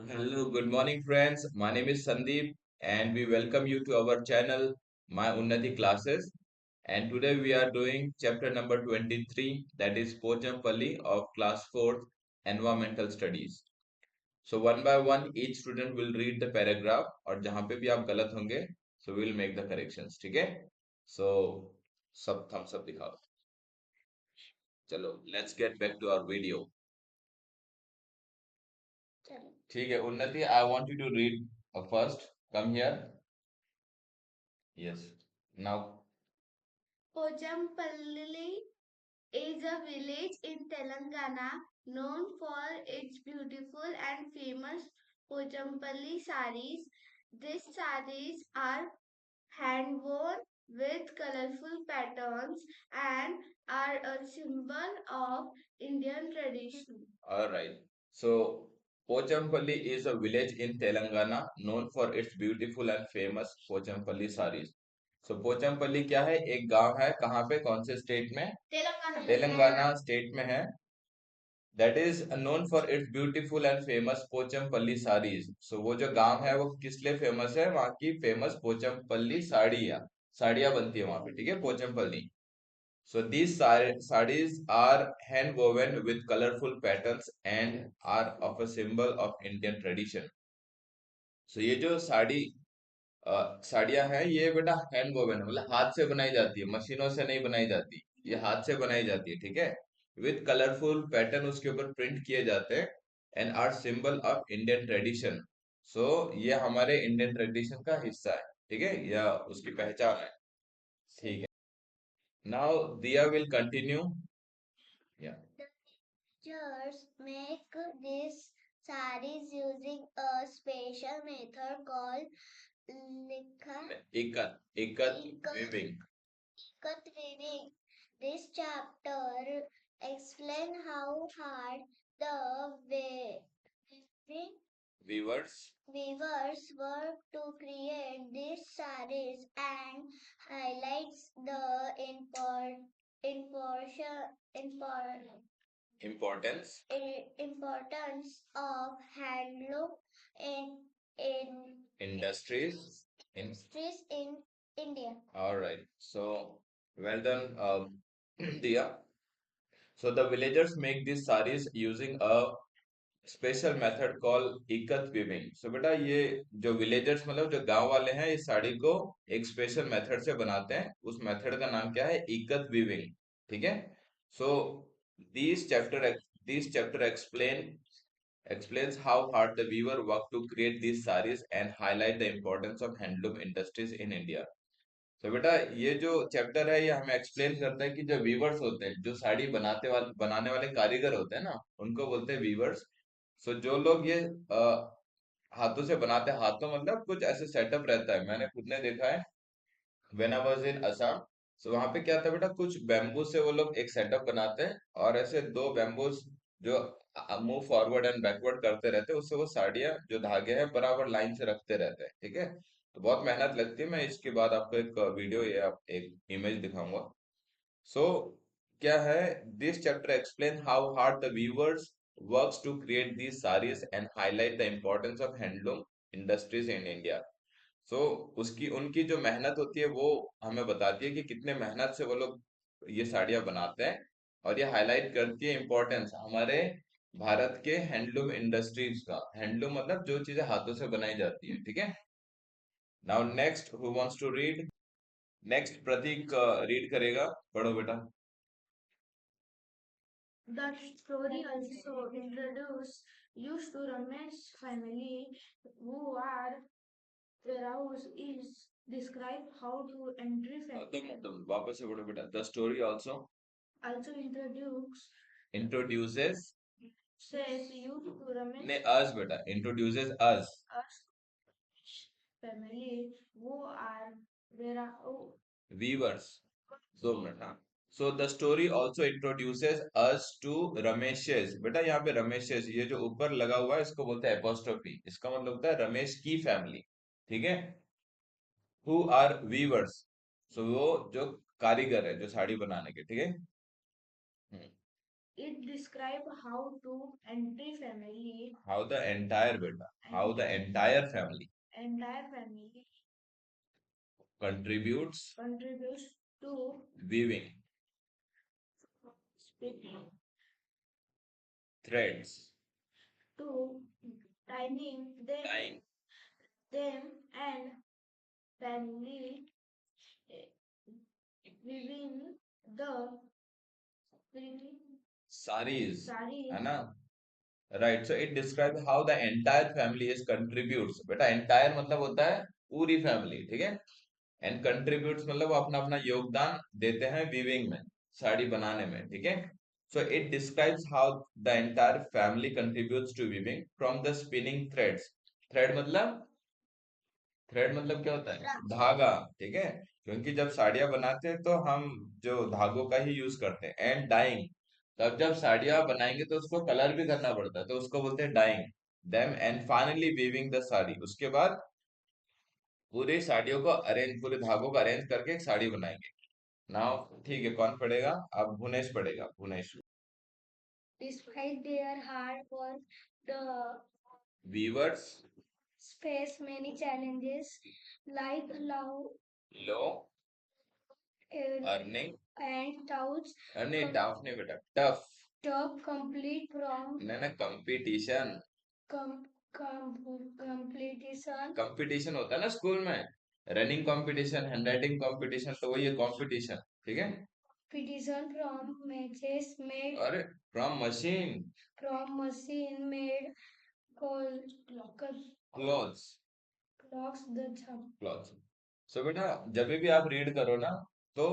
Hello, good morning, friends. My name is Sandeep, and we welcome you to our channel, My Unnati Classes. And today we are doing chapter number 23, that is Pochampalli of class 4th Environmental Studies. So one by one, each student will read the paragraph, और जहाँ पे भी आप गलत होंगे, so we will make the corrections. ठीक है? So सब thumbs up दिखाओ. चलो, let's get back to our video. ठीक है, उन्नति, I want you to read first. Come here. Yes. Now, Pochampalli is a village in Telangana known for its beautiful and famous Pochampalli saris. These saris are hand woven with colorful patterns and are a symbol of Indian tradition. all right. So, Pochampalli is a village in Telangana known for its beautiful and famous Pochampalli saris. So, Pochampalli क्या है? एक गांव है. कहाँ पे? कौन से state में? तेलंगाना स्टेट में है. That is known for its beautiful and famous Pochampalli sarees. So वो जो गांव है वो किस लिए फेमस है? वहाँ की फेमस पोचमपल्ली साड़ियाँ साड़ियाँ बनती है वहाँ पे. ठीक है, Pochampally. So these sarees are hand woven with colorful patterns and are of a symbol of Indian tradition. So ये जो साड़ियाँ हैं ये बेटा हैंड वोवन है, मतलब हाथ से बनाई जाती है, मशीनों से नहीं बनाई जाती. ये हाथ से बनाई जाती है. ठीक है, विथ कलरफुल पैटर्न उसके ऊपर प्रिंट किए जाते हैं and are symbol of Indian tradition. So ये हमारे इंडियन ट्रेडिशन का हिस्सा है. ठीक है, या उसकी पहचान है. ठीक है. नाउ दिया विल कंटिन्यू. या Teachers make these saris using a special method called likha ikat ikat ikat weaving. weaving. This chapter explain how hard the weaving Weavers. weavers work to create these saris and highlights the import, Importance. importance of handloom in in Industries. In industries in India. all right. So well done, Dia. So the villagers make these saris using a special method called ikat weaving. So बेटा ये जो villagers मतलब जो गांव वाले हैं इस साड़ी को एक स्पेशल मेथड से बनाते हैं. उस मेथड का नाम क्या है? इकत weaving. ठीक है. So these chapter these chapter explains how hard the weaver worked to create these saris and highlight the importance of handloom industries in India. तो बेटा ये जो चैप्टर है ये हमें एक्सप्लेन करता है कि जो वीवर्स होते हैं, जो साड़ी बनाने वाले कारीगर होते हैं ना, उनको बोलते हैं वीवर्स. सो जो लोग ये हाथों से बनाते हैं, हाथों मतलब कुछ ऐसे सेटअप रहता है, मैंने खुद ने देखा है when I was in Assam. So वहां पे क्या था बेटा, कुछ बैम्बू से वो लोग एक सेटअप बनाते हैं और ऐसे दो बैम्बूस जो मूव फॉरवर्ड एंड बैकवर्ड करते रहते हैं, उससे वो साड़ियाँ जो धागे हैं बराबर लाइन से रखते रहते हैं. ठीक है, तो बहुत मेहनत लगती है. मैं इसके बाद आपको एक वीडियो या एक इमेज दिखाऊंगा. सो क्या है, this chapter explain how hard the weavers works to create these saris and highlight the importance of handloom industries in India. So उसकी उनकी जो मेहनत होती है वो हमें बताती है कि कितने मेहनत से वो लोग ये साड़ियाँ बनाते हैं. और ये हाईलाइट करती है इम्पोर्टेंस हमारे भारत के हैंडलूम इंडस्ट्रीज का. हैंडलूम मतलब जो चीजें हाथों से बनाई जाती है. ठीक है. Now next who wants to read? Next Prateek read करेगा. पढ़ो बेटा. The story also introduces used to Ramesh family who are warehouse is describe how to entry factory. तुम वापस से पढ़ो बेटा. The story also Also introduces says used to Ramesh ने us बेटा, introduces us us family who are warehouse. weavers. 2 minute. हाँ. So the story also introduces us to Ramesh's. बेटा यहाँ पे रमेशेस ये जो ऊपर लगा हुआ है इसको बोलते हैं एपोस्ट्रोफी. इसका मतलब होता है रमेश की फैमिली. ठीक है. Who are viewers. सो वो जो कारीगर है जो साड़ी बनाने के. ठीक है. हम्म. It describe how to entry family, How the entire beta, how the entire family contributes contributes to weaving spinning, threads, to tying tying them and family within the saris, saris. है ना? Right, so it describes how the entire family is contributes. बेटा entire मतलब होता है पूरी family, ठीक है? And contributes मतलब वो अपना अपना योगदान देते हैं weaving में, साड़ी बनाने में, ठीक है? So it describes how the entire family contributes to weaving from the spinning threads. Thread मतलब क्या होता है? धागा, ठीक है? क्योंकि जब साड़ियाँ बनाते हैं तो हम जो धागों का ही यूज करते हैं। एंड डाइंग, तब जब साड़ियाँ बनाएंगे तो उसको कलर भी करना पड़ता है, तो उसको बोलते हैं dyeing them. And finally weaving the sari, उसके बाद पूरी साड़ियों को अरेंज, पूरे धागों को अरेंज करके एक साड़ी बनाएंगे। नाउ ठीक है, कौन पढ़ेगा? अब भुनेश पढ़ेगा, Bhunesh. Despite their hard work, the weavers face many challenges like low uh, earning, and doubts. नहीं टफ नहीं बेटा, टफ Top complete from नहीं ना, कंपटीशन। com, competition. कंपटीशन होता है ना स्कूल में, रनिंग कंपटीशन, हैंडराइटिंग कंपटीशन, तो वही है कंपटीशन, ठीक है? Petition from matches made अरे from machine from machine made called cloths, clocks the jump. Cloths. So बेटा जब भी आप रीड करो ना, तो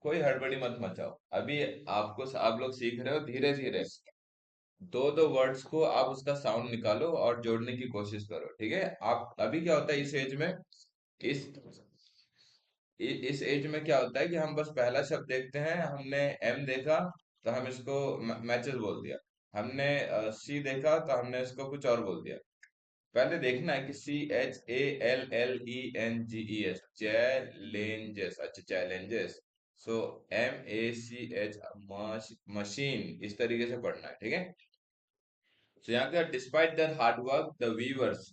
कोई हड़बड़ी मत मचाओ। अभी आप लोग सीख रहे हो धीरे धीरे, दो दो वर्ड्स को आप उसका साउंड निकालो और जोड़ने की कोशिश करो, ठीक है? आप अभी क्या होता है इस एज में, इस इस एज में क्या होता है कि हम बस पहला शब्द देखते हैं। हमने एम देखा तो हम इसको मैचेस बोल दिया, हमने सी देखा तो हमने इसको कुछ और बोल दिया। पहले देखना है कि CHALLENGES, चैलेंजेस, अच्छा चैलेंजेस। सो MACH, मशीन, इस तरीके से पढ़ना है, ठीक है? सो यहाँ क्या, despite their hard work the weavers,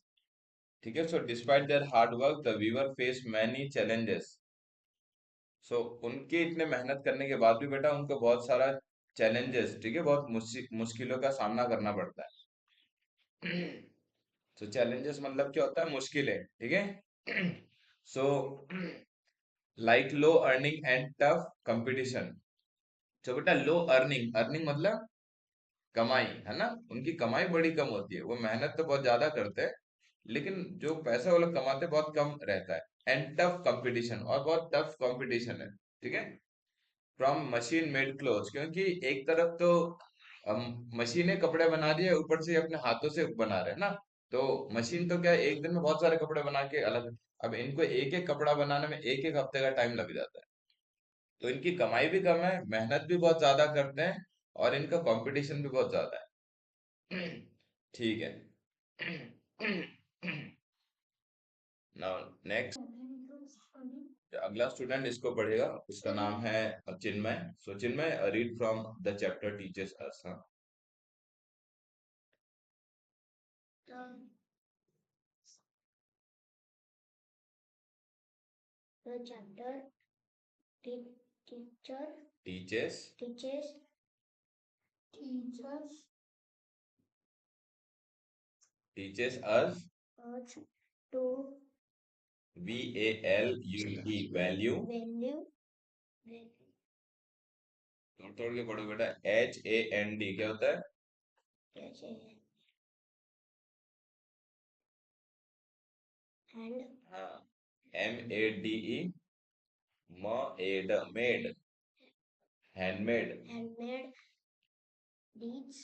ठीक है? So despite their hard work the weaver face many challenges. So उनके इतने मेहनत करने के बाद भी बेटा उनको बहुत सारा चैलेंजेस, ठीक है, बहुत मुश्किलों का सामना करना पड़ता है। सो चैलेंजेस मतलब क्या होता है? मुश्किलें, ठीक है? So like low earning and tough competition. तो बेटा लो अर्निंग, अर्निंग मतलब कमाई, है ना? उनकी कमाई बड़ी कम होती है, वो मेहनत तो बहुत ज्यादा करते हैं, लेकिन जो पैसा वो लोग कमाते हैं बहुत कम रहता है। एंड टफ कंपटीशन, और बहुत टफ कंपटीशन है, ठीक है? फ्रॉम मशीन मेड क्लोथ्स, क्योंकि एक तरफ तो हम मशीनें कपड़े बना रही है, ऊपर से अपने हाथों से बना रहे हैं ना, तो मशीन तो क्या है, एक दिन में बहुत सारे कपड़े बना के अलग, अब इनको एक एक कपड़ा बनाने में एक एक हफ्ते का टाइम लग जाता है। तो इनकी कमाई भी कम है, मेहनत भी बहुत ज्यादा करते हैं, और इनका कंपटीशन भी बहुत ज्यादा है। ठीक है। नाउ नेक्स्ट, अगला स्टूडेंट इसको पढ़ेगा, उसका नाम है Chinmay. So Chinmay, read from the chapter teachers us. The chapter teacher teachers teaches teachers us, us to VALUE, value. value तोड़ तोड़ के पढ़ो बेटा, HAND क्या होता है? and हाँ, MADE, made, made, handmade. handmade deeds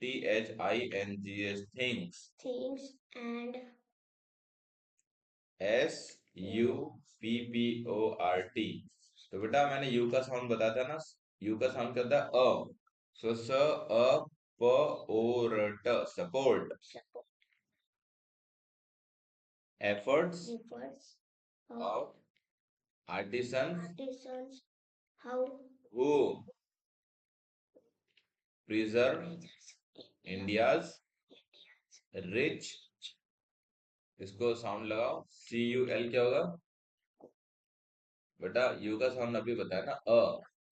THINGS, things. things and SUPPORT। तो बेटा मैंने यू का साउंड बताया था ना, यू का साउंड क्या होता है? अ। सो स अ प ओ र ट, support. Efforts efforts of artisans artisans how who preserve India's rich, इसको साउंड लगाओ, CUL क्या होगा बेटा? यू का साउंड अभी बताया ना,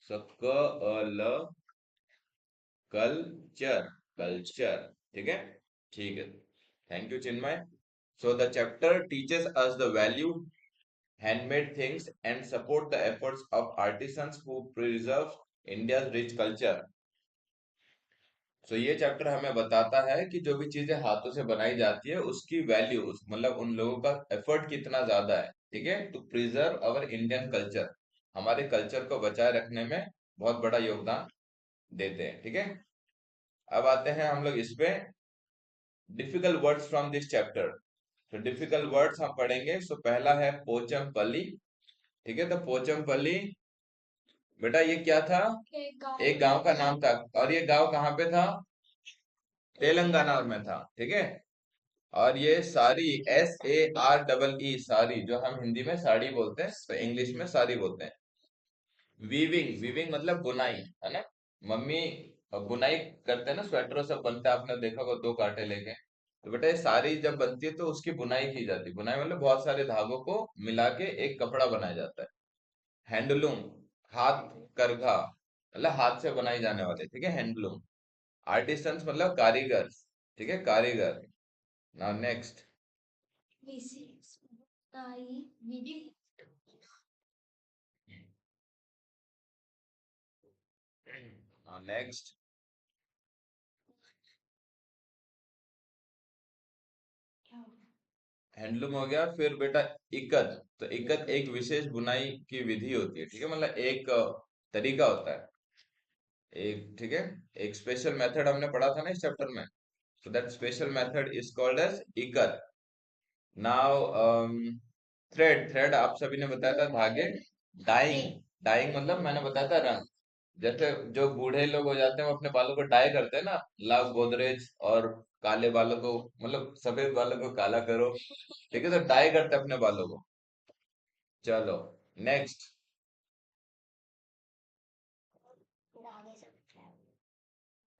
सो क अ ल कल्चर, कल्चर, ठीक है, ठीक है। Thank you Chinmay. So the chapter teaches us the value handmade things and support the efforts of artisans who preserve India's rich culture। ये चैप्टर हमें बताता है कि जो भी चीजें हाथों से बनाई जाती है उसकी वैल्यू, मतलब उन लोगों का एफर्ट कितना ज्यादा है, ठीक है, to preserve our Indian culture, हमारे कल्चर को बचाए रखने में बहुत बड़ा योगदान देते हैं, ठीक है। अब आते हैं हम लोग इस पे, difficult words from this chapter. तो डिफिकल्ट वर्ड्स हम पढ़ेंगे। पहला है पोचमपल्ली, ठीक है। तो पोचमपल्ली बेटा ये क्या था? एक गांव का नाम था, और ये गांव कहाँ पे था? तेलंगाना में था, ठीक है। और ये साड़ी, SAREE, साड़ी, जो हम हिंदी में साड़ी बोलते हैं तो इंग्लिश में साड़ी बोलते हैं। वीविंग, वीविंग मतलब बुनाई, है ना। मम्मी बुनाई करते हैं ना, स्वेटर सब बनता है, आपने देखा होगा, दो कांटे लेके। तो बेटा ये साड़ी जब बनती है तो उसकी बुनाई की जाती है। बुनाई मतलब बहुत सारे धागों को मिला के एक कपड़ा बनाया जाता है। हैंडलूम, हाथ करघा, मतलब हाथ से बनाई जाने वाले, ठीक है, हैंडलूम। आर्टिसंस मतलब कारीगर, ठीक है, कारीगर। नाउ नेक्स्ट, नेक्स्ट हैंडलूम हो गया। फिर बेटा इकत। तो इकत एक विशेष बुनाई की विधि होती है, ठीक है, मतलब एक तरीका होता है, एक, ठीक है, एक स्पेशल मेथड हमने पढ़ा था ना इस चैप्टर में। So that special method is called as ikat. Now thread, thread आप सभी ने बताया था धागे। डाइंग, डाइंग मतलब मैंने बताया था रंग। जैसे जो बूढ़े लोग हो जाते हैं वो अपने बालों को डाई करते हैं ना, लाव गोदरेज, और काले बालों को, मतलब सफेद बालों को काला करो, ठीक है, तो डाई करते हैं अपने बालों को। चलो नेक्स्ट।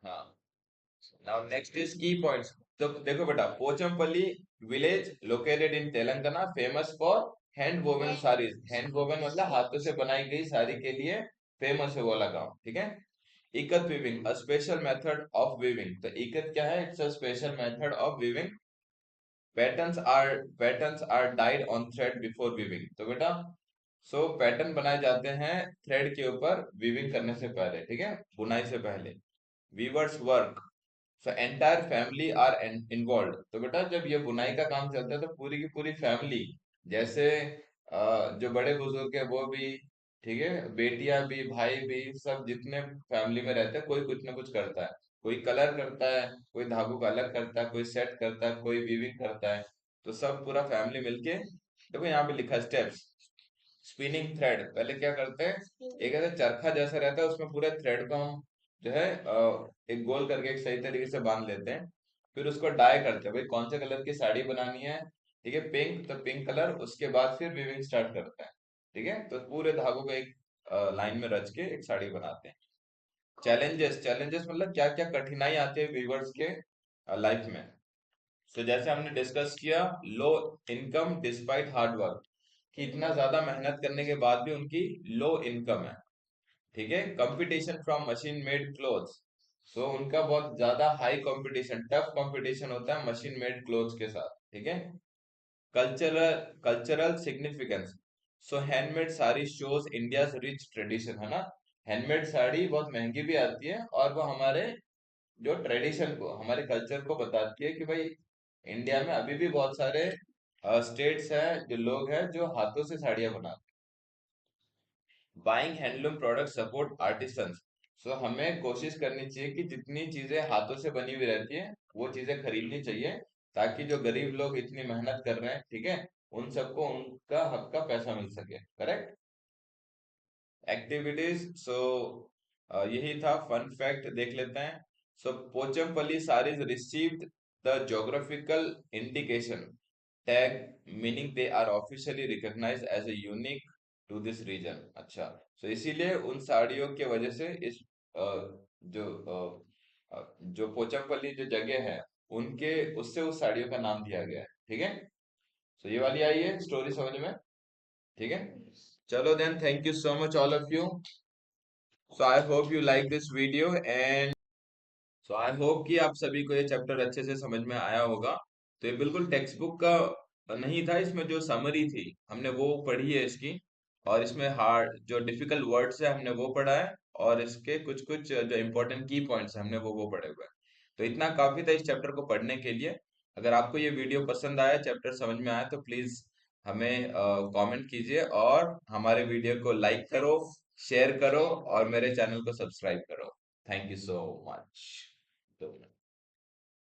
हाँ, नाउ नेक्स्ट इज की पॉइंट्स। तो देखो बेटा, Pochampally village located in Telangana famous for hand woven saris. Hand woven मतलब हाथों से बनाई गई साड़ी के लिए फेमस है वो वाला गाँव, ठीक है। Ikat weaving, a special method of weaving. तो इकत क्या है? It's a special method of weaving. Patterns are dyed on thread before weaving. तो बेटा पैटर्न बनाए जाते हैं थ्रेड के ऊपर वीविंग करने से पहले, ठीक है, बुनाई से पहले। Weavers work, entire family are involve. तो बेटा जब ये बुनाई का काम चलता है तो पूरी की पूरी फैमिली, जैसे जो बड़े बुजुर्ग है वो भी, ठीक है, बेटियां भी, भाई भी, सब जितने फैमिली में रहते हैं कोई कुछ ना कुछ करता है। कोई कलर करता है, कोई धागों का अलग करता है, कोई सेट करता है, कोई वीविंग करता है। तो सब पूरा फैमिली मिलके, देखो यहाँ पे लिखा स्टेप्स। स्पिनिंग थ्रेड, पहले क्या करते हैं, एक ऐसा चरखा जैसा रहता है, उसमें पूरे थ्रेड को हम जो है एक गोल करके एक सही तरीके से बांध लेते हैं। फिर उसको डाई करते हैं, भाई कौन से कलर की साड़ी बनानी है, ठीक है, पिंक, तो पिंक कलर, उसके बाद फिर वीविंग स्टार्ट करते हैं, ठीक है। तो पूरे धागों को एक लाइन में रच के एक साड़ी बनाते हैं। चैलेंजेस, चैलेंजेस मतलब क्या क्या कठिनाई आती है वीवर्स के लाइफ में। जैसे हमने डिस्कस किया, low income despite hard work, कि इतना ज्यादा मेहनत करने के बाद भी उनकी लो इनकम है, ठीक है। Competition from machine made clothes, उनका बहुत ज्यादा हाई कंपटीशन, टफ कंपटीशन होता है मशीन मेड क्लोथ्स के साथ, ठीक है। Cultural, cultural significance, handmade sari shows India's rich tradition, है ना। हैंडमेड साड़ी बहुत महंगी भी आती है और वो हमारे जो ट्रेडिशन को, हमारे कल्चर को बताती है कि भाई इंडिया में अभी भी बहुत सारे स्टेट्स हैं, जो लोग हैं जो हाथों से साड़ियाँ बनाते हैं। Buying handloom product support artisans, हमें कोशिश करनी चाहिए कि जितनी चीजें हाथों से बनी हुई रहती है वो चीजें खरीदनी चाहिए, ताकि जो गरीब लोग इतनी मेहनत कर रहे हैं, ठीक है, उन सबको उनका हक का पैसा मिल सके, करेक्ट। एक्टिविटीज, यही था फन फैक्ट, देख लेते हैं। Pochampally saris received the geographical indication tag, meaning they are officially recognised as a unique to this region. अच्छा, इसीलिए उन साड़ियों के वजह से इस जो जो पोचमपल्ली जो जगह है उनके उससे उस साड़ियों का नाम दिया गया है। ठीक है। तो ये वाली आई है स्टोरी समझ में। ठीक है। चलो then, thank you so much all of you. So I hope you like this video and so I hope कि आप सभी को ये चैप्टर अच्छे से समझ में आया होगा। तो ये बिल्कुल टेक्स्ट बुक का नहीं था, इसमें जो समरी थी हमने वो पढ़ी है इसकी, और इसमें हार्ड जो डिफिकल्ट वर्ड्स है हमने वो पढ़ा है, और इसके कुछ कुछ जो इंपॉर्टेंट की पॉइंट्स है हमने वो पढ़े हुए हैं। तो इतना काफी था इस चैप्टर को पढ़ने के लिए। अगर आपको ये वीडियो पसंद आया, चैप्टर समझ में आया, तो प्लीज हमें कमेंट कीजिए और हमारे वीडियो को लाइक करो, शेयर करो और मेरे चैनल को सब्सक्राइब करो। Thank you so much.